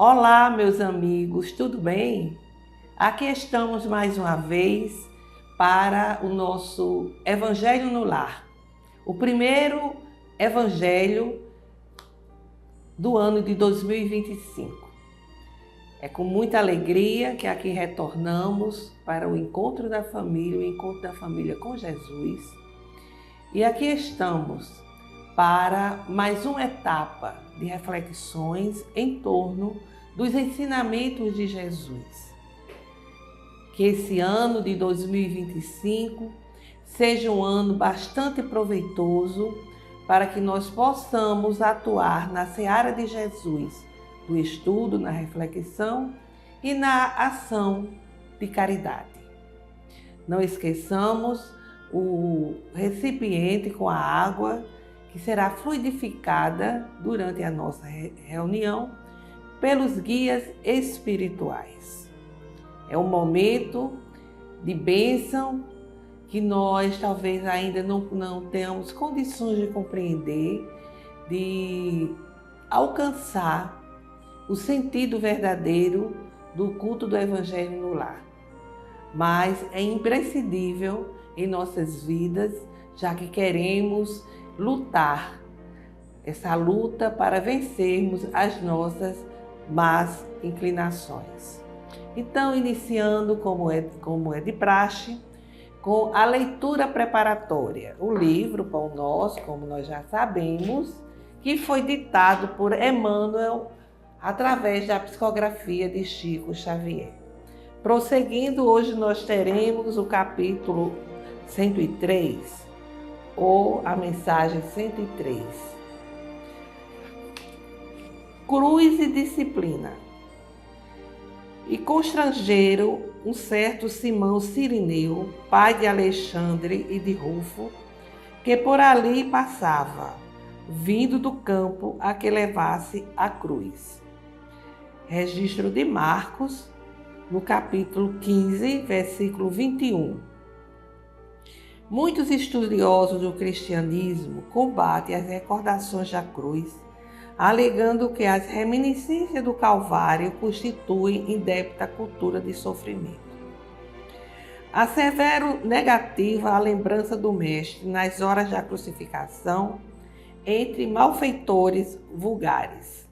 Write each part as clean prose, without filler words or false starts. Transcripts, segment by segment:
Olá, meus amigos, tudo bem? Aqui estamos mais uma vez para o nosso Evangelho no Lar. O primeiro Evangelho do ano de 2025. É com muita alegria que aqui retornamos para o encontro da família, o encontro da família com Jesus. E aqui estamos para mais uma etapa de reflexões em torno dos ensinamentos de Jesus. Que esse ano de 2025 seja um ano bastante proveitoso para que nós possamos atuar na seara de Jesus, do estudo, na reflexão e na ação de caridade. Não esqueçamos o recipiente com a água que será fluidificada durante a nossa reunião pelos guias espirituais. É um momento de bênção que nós talvez ainda não tenhamos condições de compreender, de alcançar o sentido verdadeiro do culto do Evangelho no lar. Mas é imprescindível em nossas vidas, já que queremos lutar, essa luta para vencermos as nossas más inclinações. Então, iniciando como é de praxe, com a leitura preparatória, o livro Pão Nosso, como nós já sabemos, que foi ditado por Emmanuel através da psicografia de Chico Xavier. Prosseguindo, hoje nós teremos o capítulo 103, ou a mensagem 103. Cruz e disciplina. E constrangeram um certo Simão Cirineu, pai de Alexandre e de Rufo, que por ali passava, vindo do campo a que levasse a cruz. Registro de Marcos, no capítulo 15, versículo 21. Muitos estudiosos do cristianismo combatem as recordações da cruz, alegando que as reminiscências do Calvário constituem indébita cultura de sofrimento. Assevero negativa a lembrança do Mestre nas horas da crucificação entre malfeitores vulgares.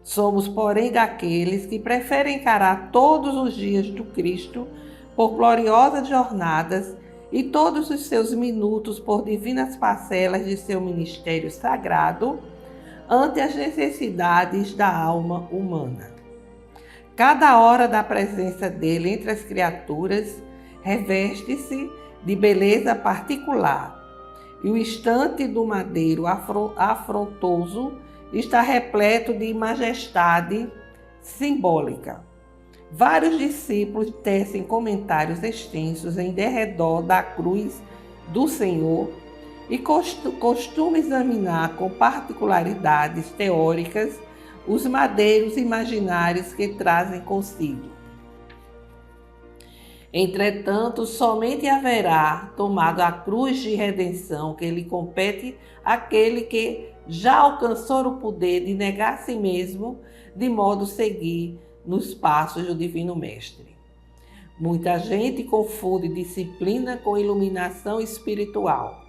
Somos, porém, daqueles que preferem encarar todos os dias do Cristo por gloriosas jornadas e todos os seus minutos por divinas parcelas de seu ministério sagrado ante as necessidades da alma humana. Cada hora da presença dele entre as criaturas reveste-se de beleza particular, e o instante do madeiro afrontoso está repleto de majestade simbólica. Vários discípulos tecem comentários extensos em derredor da cruz do Senhor e costumam examinar com particularidades teóricas os madeiros imaginários que trazem consigo. Entretanto, somente haverá tomado a cruz de redenção que lhe compete aquele que já alcançou o poder de negar a si mesmo, de modo a seguir nos passos do Divino Mestre. Muita gente confunde disciplina com iluminação espiritual.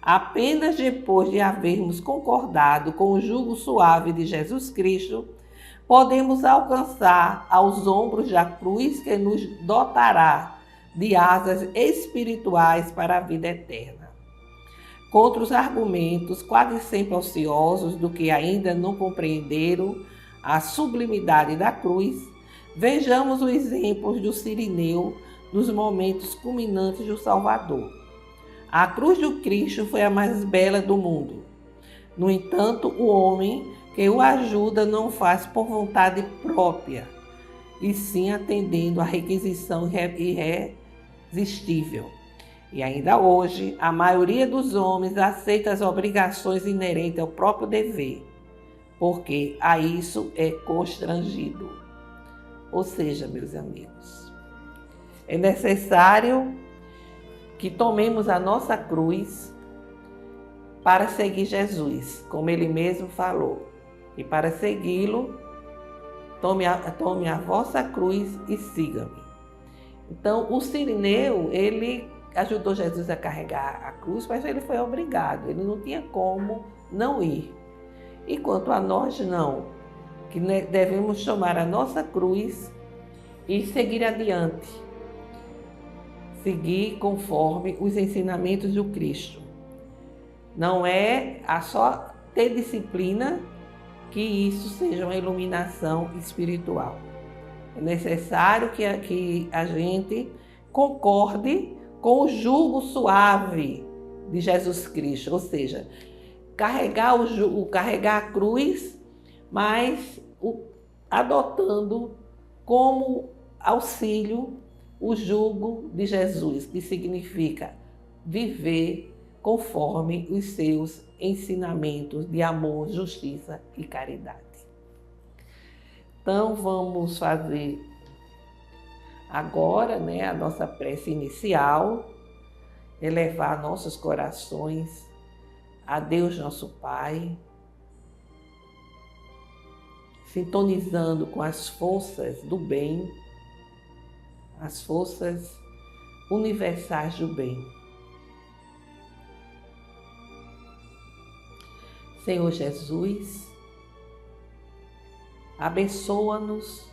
Apenas depois de havermos concordado com o jugo suave de Jesus Cristo, podemos alcançar aos ombros da cruz que nos dotará de asas espirituais para a vida eterna. Contra os argumentos quase sempre ociosos do que ainda não compreenderam a sublimidade da cruz, vejamos os exemplos do Cirineu nos momentos culminantes do Salvador. A cruz do Cristo foi a mais bela do mundo. No entanto, o homem que o ajuda não faz por vontade própria, e sim atendendo à requisição irresistível. E ainda hoje, a maioria dos homens aceita as obrigações inerentes ao próprio dever, porque a isso é constrangido. Ou seja, meus amigos, é necessário que tomemos a nossa cruz para seguir Jesus, como ele mesmo falou. E para segui-lo, tome a vossa cruz e siga-me. Então, o Cirineu, ele ajudou Jesus a carregar a cruz, mas ele foi obrigado, ele não tinha como não ir. E quanto a nós, não, que devemos tomar a nossa cruz e seguir adiante, seguir conforme os ensinamentos do Cristo. Não é só ter disciplina que isso seja uma iluminação espiritual. É necessário que a gente concorde com o jugo suave de Jesus Cristo, ou seja, carregar carregar a cruz, mas adotando como auxílio o jugo de Jesus, que significa viver conforme os seus ensinamentos de amor, justiça e caridade. Então, vamos fazer agora, a nossa prece inicial, elevar nossos corações a Deus nosso Pai, sintonizando com as forças do bem, as forças universais do bem. Senhor Jesus, abençoa-nos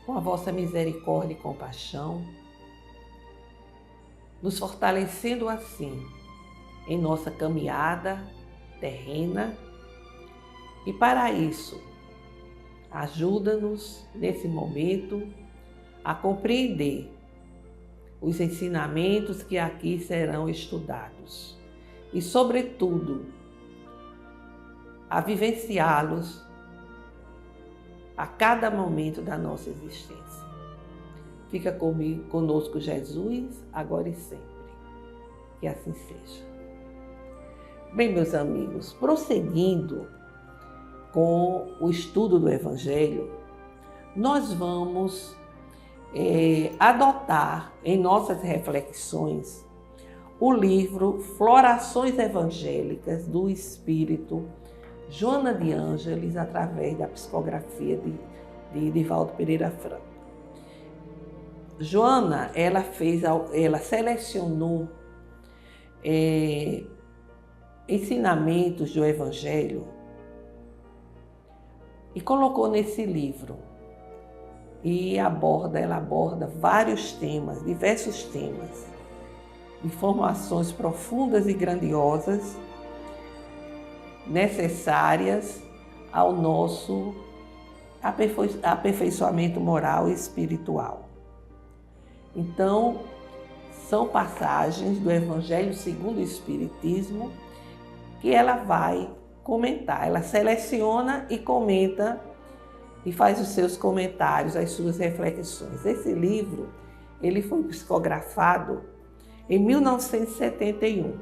com a vossa misericórdia e compaixão, nos fortalecendo assim em nossa caminhada terrena, e para isso, ajuda-nos nesse momento a compreender os ensinamentos que aqui serão estudados e, sobretudo, a vivenciá-los a cada momento da nossa existência. Fica conosco, Jesus, agora e sempre. Que assim seja. Bem, meus amigos, prosseguindo com o estudo do Evangelho, nós vamos adotar em nossas reflexões o livro Florações Evangélicas do Espírito Joana de Ângeles, através da psicografia de Divaldo Pereira Franco. Joana, ela selecionou ensinamentos do Evangelho e colocou nesse livro. E ela aborda vários temas, diversos temas, informações profundas e grandiosas, necessárias ao nosso aperfeiçoamento moral e espiritual. Então, são passagens do Evangelho segundo o Espiritismo que ela vai comentar. Ela seleciona e comenta e faz os seus comentários, as suas reflexões. Esse livro, ele foi psicografado em 1971,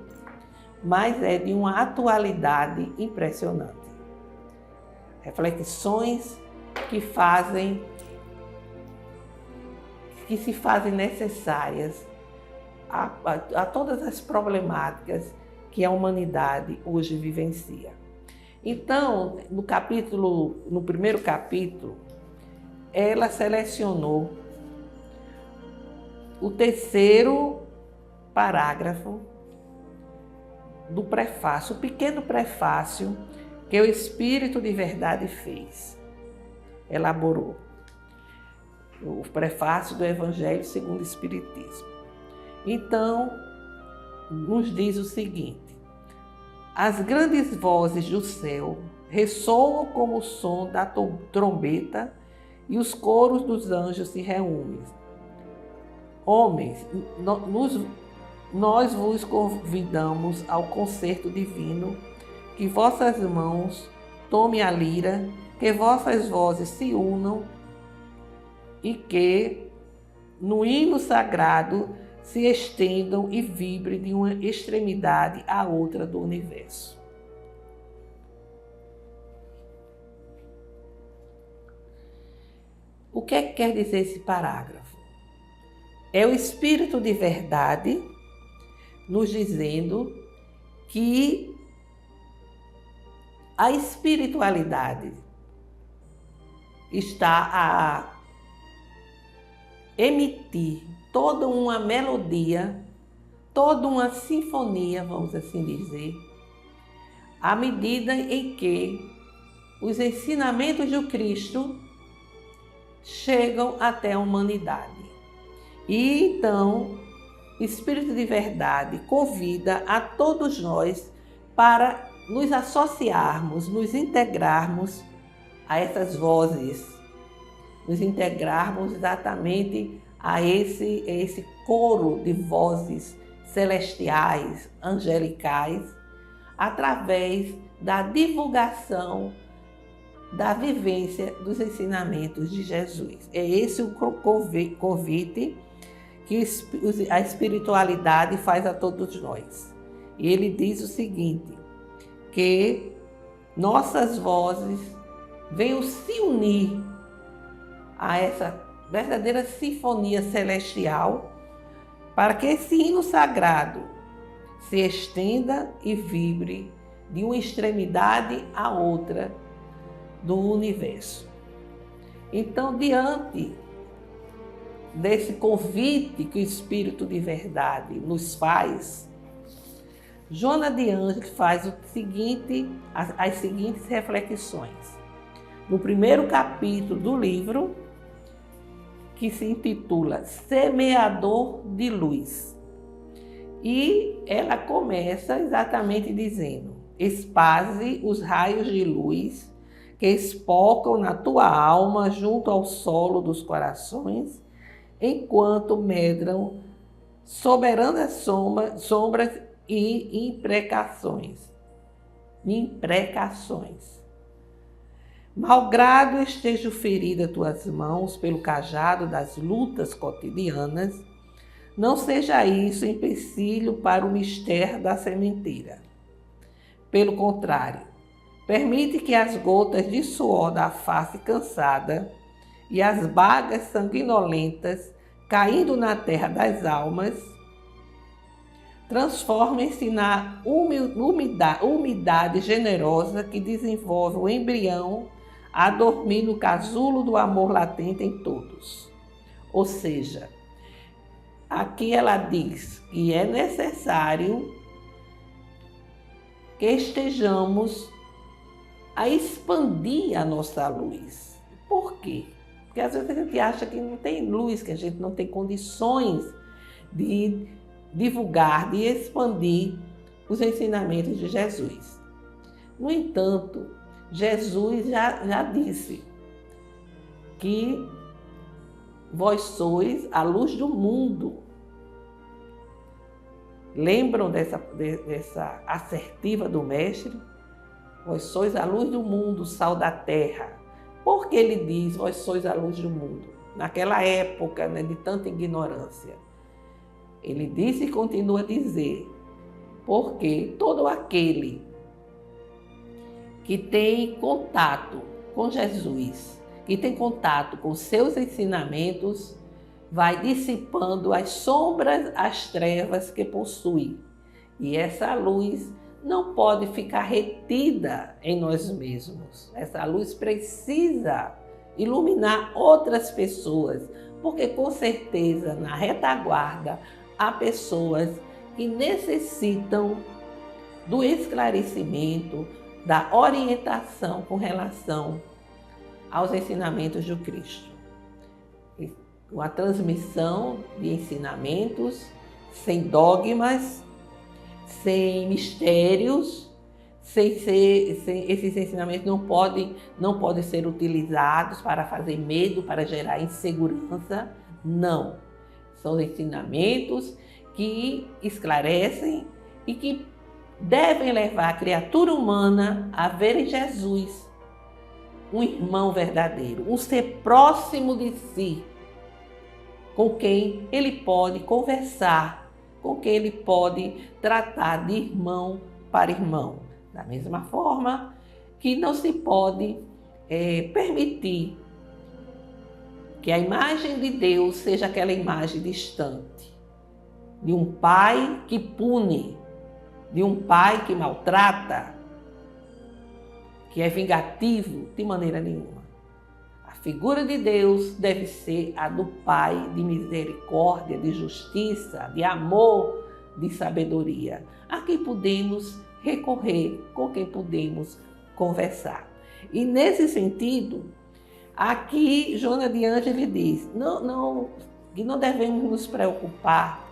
mas é de uma atualidade impressionante. Reflexões que se fazem necessárias a todas as problemáticas que a humanidade hoje vivencia. Então, no primeiro capítulo, ela selecionou o terceiro parágrafo do prefácio, o pequeno prefácio que o Espírito de Verdade fez, elaborou. O prefácio do Evangelho segundo o Espiritismo. Então, nos diz o seguinte: as grandes vozes do céu ressoam como o som da trombeta e os coros dos anjos se reúnem. Homens, nós vos convidamos ao concerto divino, que vossas mãos tomem a lira, que vossas vozes se unam e que, no hino sagrado, se estendam e vibrem de uma extremidade à outra do universo. O que quer dizer esse parágrafo? É o Espírito de Verdade nos dizendo que a espiritualidade está a emitir toda uma melodia, toda uma sinfonia, vamos assim dizer, à medida em que os ensinamentos de Cristo chegam até a humanidade. E então, o Espírito de Verdade convida a todos nós para nos associarmos, nos integrarmos a essas vozes, nos integrarmos exatamente a esse coro de vozes celestiais, angelicais, através da divulgação da vivência dos ensinamentos de Jesus. É esse o convite que a espiritualidade faz a todos nós. E ele diz o seguinte, que nossas vozes venham se unir a essa verdadeira sinfonia celestial, para que esse hino sagrado se estenda e vibre de uma extremidade à outra do universo. Então, diante desse convite que o Espírito de Verdade nos faz, Joana de Ângeles faz as seguintes reflexões. No primeiro capítulo do livro, que se intitula Semeador de Luz. E ela começa exatamente dizendo: esparze os raios de luz que espocam na tua alma junto ao solo dos corações, enquanto medram soberanas sombras e imprecações. Malgrado estejam feridas tuas mãos pelo cajado das lutas cotidianas, não seja isso empecilho para o mistério da sementeira. Pelo contrário, permite que as gotas de suor da face cansada e as bagas sanguinolentas caindo na terra das almas transformem-se na umidade generosa que desenvolve o embrião a dormir no casulo do amor latente em todos. Ou seja, aqui ela diz que é necessário que estejamos a expandir a nossa luz. Por quê? Porque às vezes a gente acha que não tem luz, que a gente não tem condições de divulgar, de expandir os ensinamentos de Jesus. No entanto, Jesus já disse que vós sois a luz do mundo. Lembram dessa assertiva do Mestre? Vós sois a luz do mundo, o sal da terra. Por que ele diz, vós sois a luz do mundo? Naquela época, né, de tanta ignorância. Ele disse e continua a dizer, porque todo aquele que tem contato com Jesus, que tem contato com seus ensinamentos, vai dissipando as sombras, as trevas que possui. E essa luz não pode ficar retida em nós mesmos. Essa luz precisa iluminar outras pessoas, porque com certeza na retaguarda há pessoas que necessitam do esclarecimento, da orientação com relação aos ensinamentos de Cristo. Uma transmissão de ensinamentos sem dogmas, sem mistérios, esses ensinamentos não podem ser utilizados para fazer medo, para gerar insegurança. Não. São ensinamentos que esclarecem e que devem levar a criatura humana a ver em Jesus um irmão verdadeiro, um ser próximo de si, com quem ele pode conversar, com quem ele pode tratar de irmão para irmão. Da mesma forma que não se pode permitir que a imagem de Deus seja aquela imagem distante, de um pai que pune, de um pai que maltrata, que é vingativo, de maneira nenhuma. A figura de Deus deve ser a do Pai de misericórdia, de justiça, de amor, de sabedoria, a quem podemos recorrer, com quem podemos conversar. E nesse sentido, aqui Joana de Ângeles diz, que não devemos nos preocupar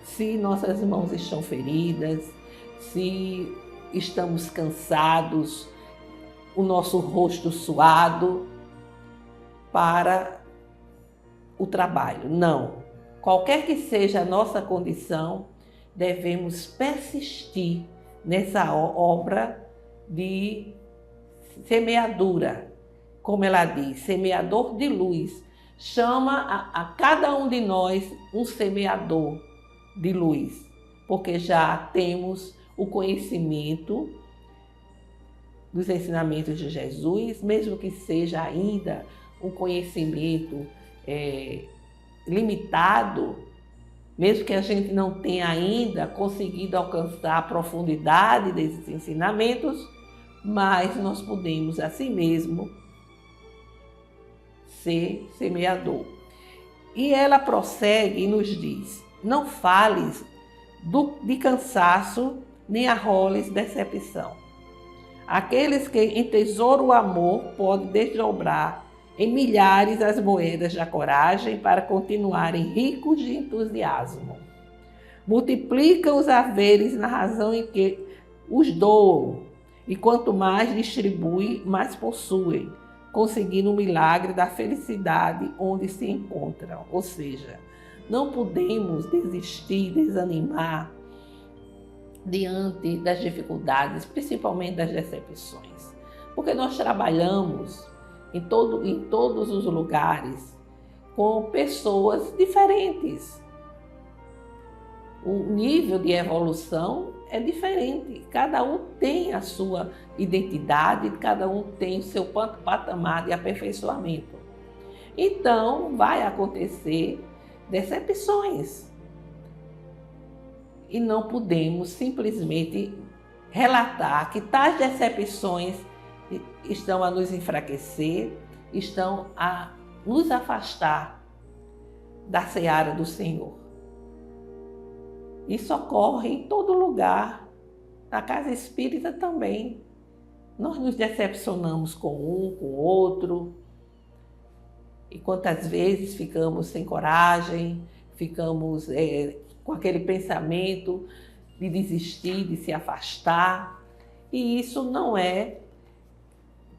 se nossas mãos estão feridas, se estamos cansados, o nosso rosto suado para o trabalho. Não. Qualquer que seja a nossa condição, devemos persistir nessa obra de semeadura. Como ela diz, semeador de luz. Chama a cada um de nós um semeador de luz, porque já temos o conhecimento dos ensinamentos de Jesus, mesmo que seja ainda um conhecimento limitado, mesmo que a gente não tenha ainda conseguido alcançar a profundidade desses ensinamentos, mas nós podemos, assim mesmo, ser semeador. E ela prossegue e nos diz, não fales de cansaço, nem arroles decepção. Aqueles que entesouram o amor podem desdobrar em milhares as moedas da coragem para continuarem ricos de entusiasmo. Multiplicam os haveres na razão em que os doam, e quanto mais distribuem, mais possuem, conseguindo o milagre da felicidade onde se encontram. Ou seja, não podemos desistir, desanimar diante das dificuldades, principalmente das decepções, porque nós trabalhamos em todos os lugares com pessoas diferentes. O nível de evolução é diferente, cada um tem a sua identidade, cada um tem o seu patamar de aperfeiçoamento. Então, vai acontecer decepções. E não podemos simplesmente relatar que tais decepções estão a nos enfraquecer, estão a nos afastar da seara do Senhor. Isso ocorre em todo lugar, na casa espírita também. Nós nos decepcionamos com um, com o outro, e quantas vezes ficamos sem coragem, ficamos com aquele pensamento de desistir, de se afastar, e isso não é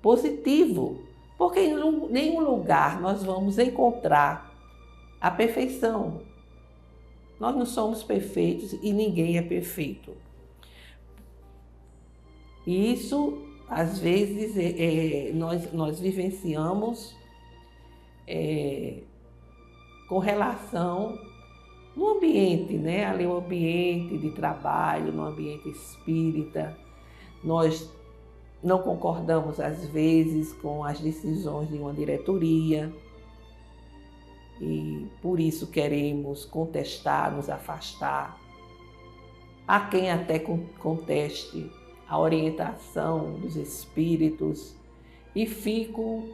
positivo, porque em nenhum lugar nós vamos encontrar a perfeição. Nós não somos perfeitos e ninguém é perfeito. E isso, às vezes, nós vivenciamos com relação no ambiente, né? Ali o ambiente de trabalho, no ambiente espírita. Nós não concordamos, às vezes, com as decisões de uma diretoria e por isso queremos contestar, nos afastar. Há quem até conteste a orientação dos espíritos e ficam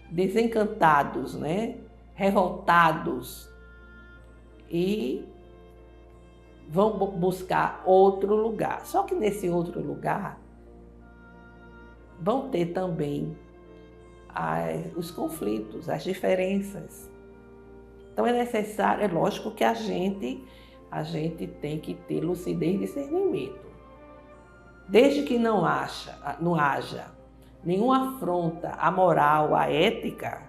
desencantados, né? Revoltados e vão buscar outro lugar. Só que nesse outro lugar vão ter também os conflitos, as diferenças. Então é necessário, é lógico que a gente tem que ter lucidez e discernimento. Desde que não haja nenhuma afronta à moral, à ética,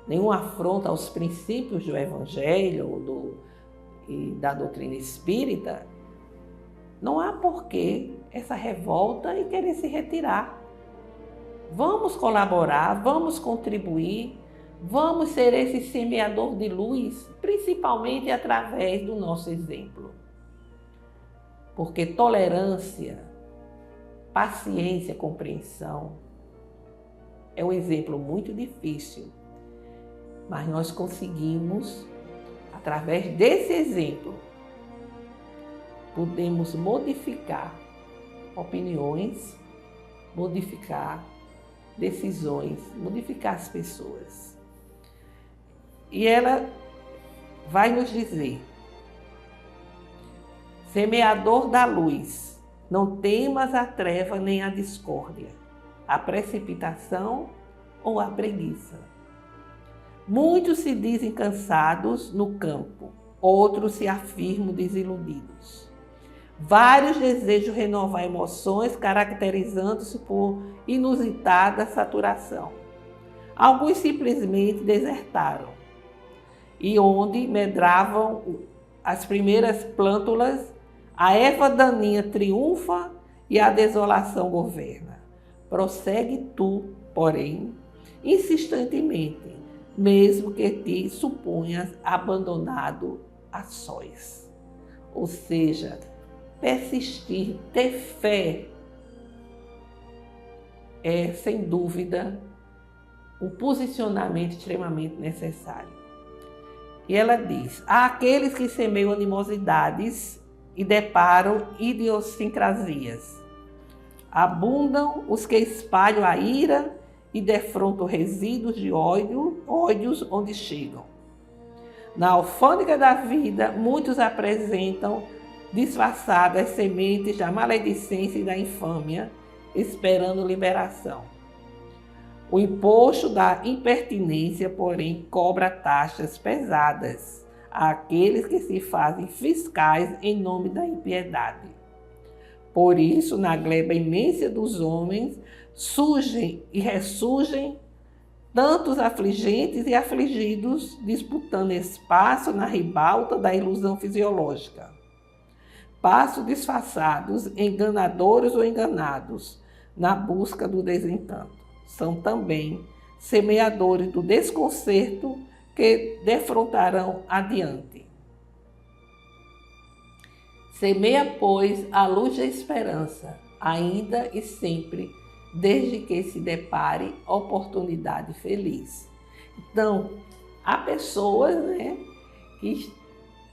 nenhuma afronta aos princípios do Evangelho e da doutrina espírita, não há porquê essa revolta e querer se retirar. Vamos colaborar, vamos contribuir, vamos ser esse semeador de luz, principalmente através do nosso exemplo. Porque tolerância, paciência, compreensão é um exemplo muito difícil, mas nós conseguimos, através desse exemplo, podemos modificar opiniões, modificar decisões, modificar as pessoas. E ela vai nos dizer: semeador da luz, não temas a treva nem a discórdia, a precipitação ou a preguiça. Muitos se dizem cansados no campo, outros se afirmam desiludidos. Vários desejam renovar emoções, caracterizando-se por inusitada saturação. Alguns simplesmente desertaram, e onde medravam as primeiras plântulas, a erva daninha triunfa e a desolação governa. Prossegue tu, porém, insistentemente, mesmo que te suponhas abandonado a sós. Ou seja, persistir, ter fé, é, sem dúvida, um posicionamento extremamente necessário. E ela diz: há aqueles que semeiam animosidades e deparam idiosincrasias. Abundam os que espalham a ira e defrontam resíduos de ódios onde chegam. Na alfândega da vida, muitos apresentam disfarçadas sementes da maledicência e da infâmia, esperando liberação. O imposto da impertinência, porém, cobra taxas pesadas àqueles que se fazem fiscais em nome da impiedade. Por isso, na gleba imensa dos homens, surgem e ressurgem tantos afligentes e afligidos, disputando espaço na ribalta da ilusão fisiológica. Passos disfarçados, enganadores ou enganados, na busca do desencanto. São também semeadores do desconcerto que defrontarão adiante. Semeia, pois, a luz da esperança, ainda e sempre, desde que se depare oportunidade feliz. Então, há pessoas, né, que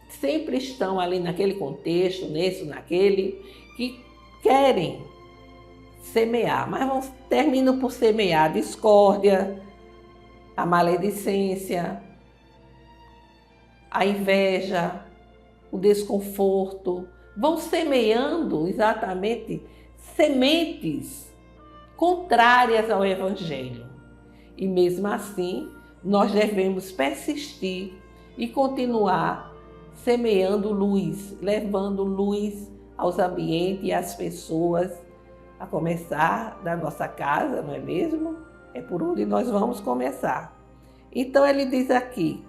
sempre estão ali naquele contexto, nesse, naquele, que querem semear, mas terminam por semear a discórdia, a maledicência, a inveja, o desconforto, vão semeando exatamente sementes contrárias ao Evangelho. E mesmo assim, nós devemos persistir e continuar semeando luz, levando luz aos ambientes e às pessoas, a começar da nossa casa, não é mesmo? É por onde nós vamos começar. Então ele diz aqui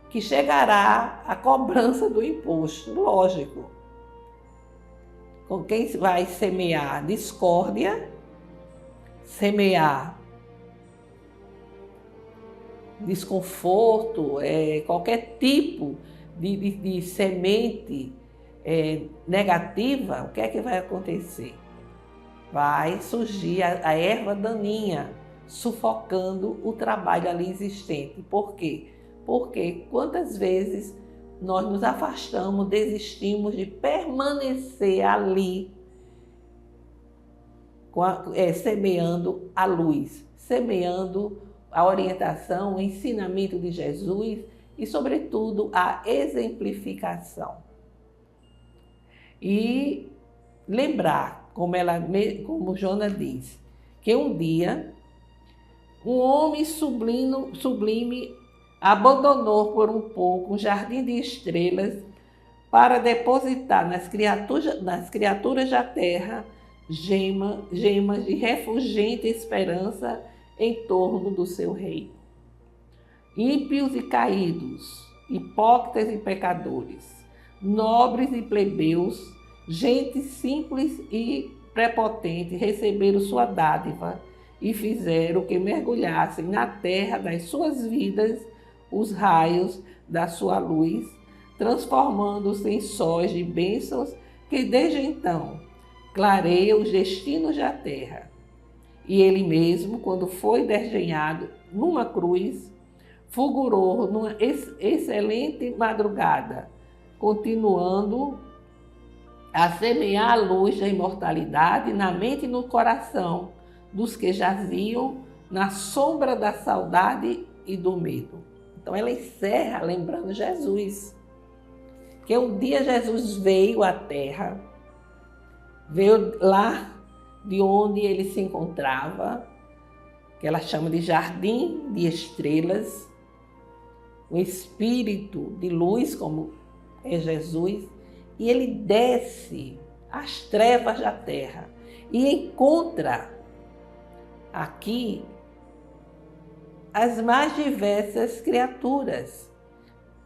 que chegará a cobrança do imposto, lógico. Com quem vai semear discórdia, semear desconforto, qualquer tipo de semente negativa, o que é que vai acontecer? Vai surgir a erva daninha, sufocando o trabalho ali existente. Por quê? Porque quantas vezes nós nos afastamos, desistimos de permanecer ali, semeando a luz, semeando a orientação, o ensinamento de Jesus e, sobretudo, a exemplificação. E lembrar, como Jonas diz, que um dia um homem sublime abandonou por um pouco um jardim de estrelas para depositar nas criaturas da terra gemas de refulgente esperança em torno do seu reino. Ímpios e caídos, hipócritas e pecadores, nobres e plebeus, gente simples e prepotente receberam sua dádiva e fizeram que mergulhassem na terra das suas vidas os raios da sua luz, transformando-se em sóis de bênçãos que desde então clareiam os destinos da terra. E ele mesmo, quando foi desdenhado numa cruz, fulgurou numa excelente madrugada, continuando a semear a luz da imortalidade na mente e no coração dos que jaziam na sombra da saudade e do medo. Então ela encerra lembrando Jesus. Que um dia Jesus veio à Terra, veio lá de onde ele se encontrava, que ela chama de Jardim de Estrelas, um espírito de luz, como é Jesus, e ele desce às trevas da terra e encontra aqui as mais diversas criaturas,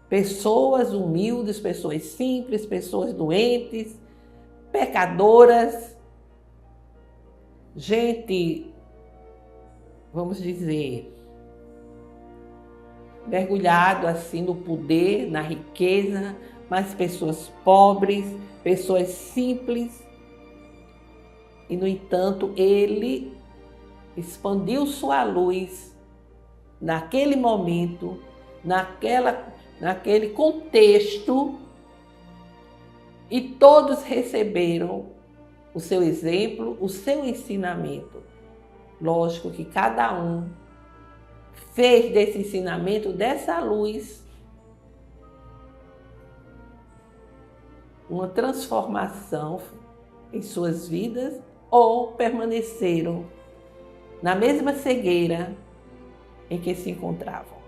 pessoas humildes, pessoas simples, pessoas doentes, pecadoras, gente, vamos dizer, mergulhado assim no poder, na riqueza, mas pessoas pobres, pessoas simples. E, no entanto, ele expandiu sua luz naquele momento, naquele contexto, e todos receberam o seu exemplo, o seu ensinamento. Lógico que cada um fez desse ensinamento, dessa luz, uma transformação em suas vidas, ou permaneceram na mesma cegueira em que se encontravam.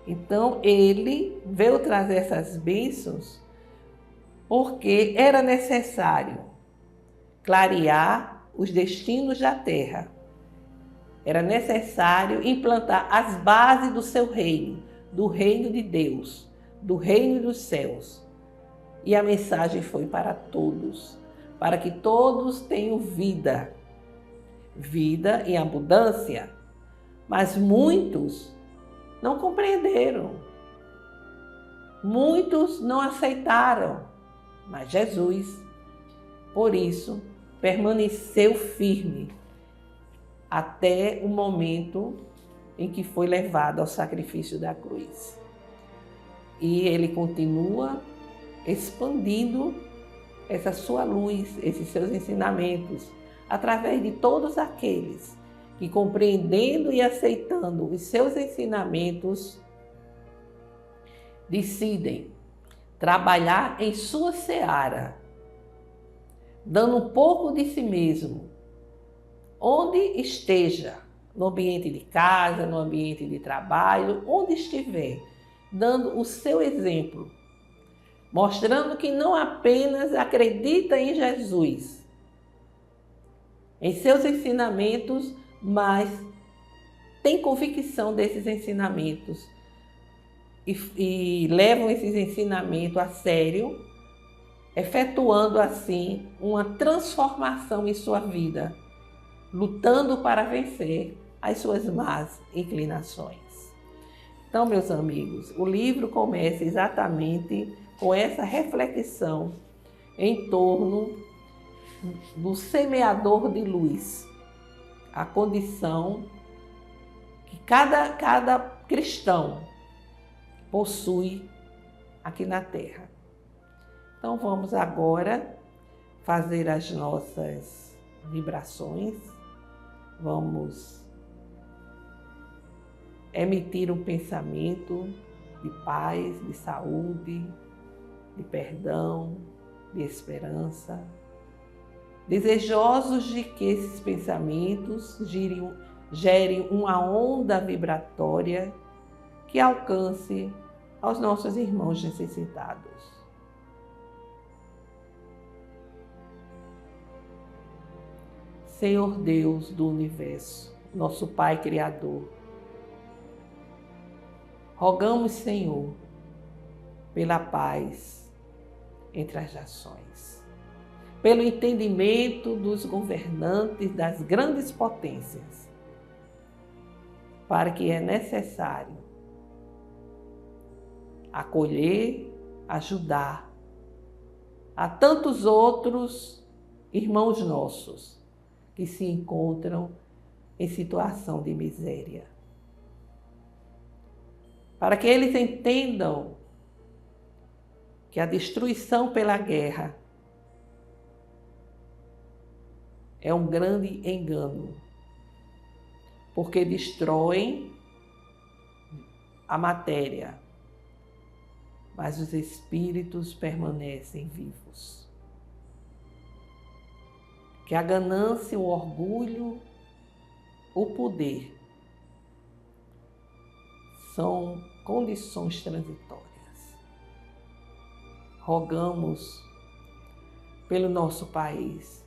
Então ele veio trazer essas bênçãos porque era necessário clarear os destinos da terra. Era necessário implantar as bases do seu reino, do reino de Deus, do reino dos céus. E a mensagem foi para todos, para que todos tenham vida, vida em abundância. Mas muitos não compreenderam, muitos não aceitaram, mas Jesus, por isso, permaneceu firme até o momento em que foi levado ao sacrifício da cruz. E ele continua expandindo essa sua luz, esses seus ensinamentos, através de todos aqueles que, compreendendo e aceitando os seus ensinamentos, decidem trabalhar em sua seara, dando um pouco de si mesmo, onde esteja, no ambiente de casa, no ambiente de trabalho, onde estiver, dando o seu exemplo, mostrando que não apenas acredita em Jesus, em seus ensinamentos, mas tem convicção desses ensinamentos e levam esses ensinamentos a sério, efetuando assim uma transformação em sua vida, lutando para vencer as suas más inclinações. Então, meus amigos, o livro começa exatamente com essa reflexão em torno do semeador de luz, a condição que cada cristão possui aqui na Terra. Então vamos agora fazer as nossas vibrações, vamos emitir um pensamento de paz, de saúde, de perdão, de esperança, desejosos de que esses pensamentos gerem uma onda vibratória que alcance aos nossos irmãos necessitados. Senhor Deus do Universo, nosso Pai Criador, rogamos, Senhor, pela paz entre as nações, pelo entendimento dos governantes das grandes potências, para que é necessário acolher, ajudar a tantos outros irmãos nossos que se encontram em situação de miséria. Para que eles entendam que a destruição pela guerra é um grande engano, porque destroem a matéria, mas os espíritos permanecem vivos. Que a ganância, o orgulho, o poder são condições transitórias. Rogamos pelo nosso país,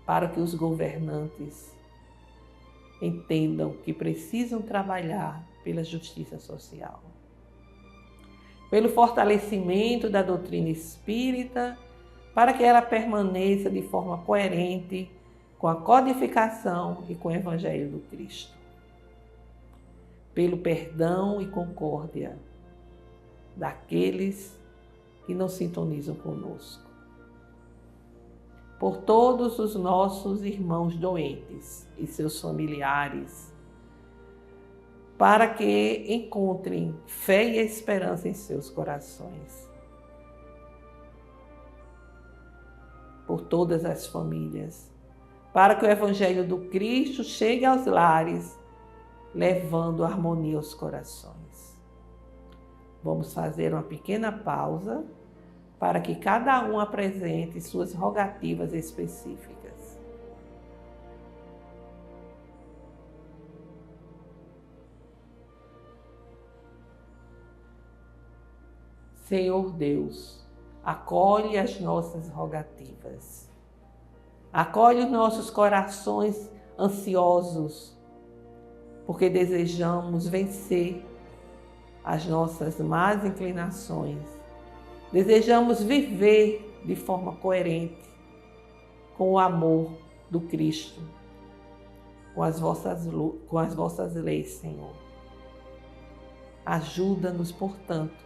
para que os governantes entendam que precisam trabalhar pela justiça social, pelo fortalecimento da doutrina espírita, para que ela permaneça de forma coerente com a codificação e com o Evangelho do Cristo, pelo perdão e concórdia daqueles que não sintonizam conosco, por todos os nossos irmãos doentes e seus familiares, para que encontrem fé e esperança em seus corações, por todas as famílias, para que o Evangelho do Cristo chegue aos lares, levando harmonia aos corações. Vamos fazer uma pequena pausa para que cada um apresente suas rogativas específicas. Senhor Deus, acolhe as nossas rogativas. Acolhe os nossos corações ansiosos, porque desejamos vencer as nossas más inclinações. Desejamos viver de forma coerente com o amor do Cristo, com as vossas leis, Senhor. Ajuda-nos, portanto,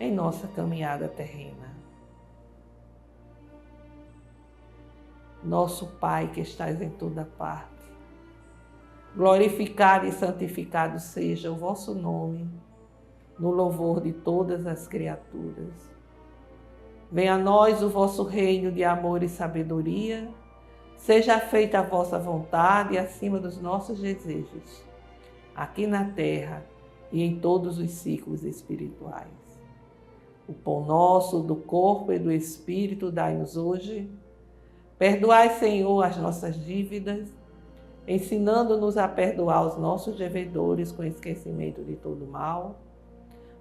em nossa caminhada terrena. Nosso Pai que estás em toda parte, glorificado e santificado seja o vosso nome, no louvor de todas as criaturas. Venha a nós o vosso reino de amor e sabedoria, seja feita a vossa vontade acima dos nossos desejos, aqui na terra e em todos os ciclos espirituais. O pão nosso do corpo e do espírito dai-nos hoje. Perdoai, Senhor, as nossas dívidas, ensinando-nos a perdoar os nossos devedores com esquecimento de todo mal,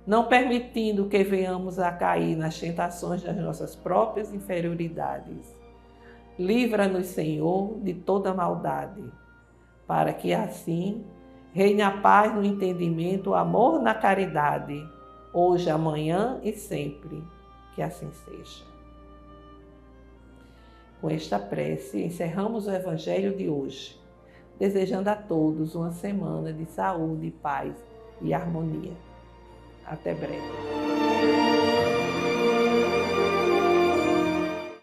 não permitindo que venhamos a cair nas tentações das nossas próprias inferioridades. Livra-nos, Senhor, de toda maldade, para que assim reine a paz no entendimento, o amor na caridade, hoje, amanhã e sempre. Que assim seja. Com esta prece, encerramos o Evangelho de hoje, desejando a todos uma semana de saúde, paz e harmonia. Até breve.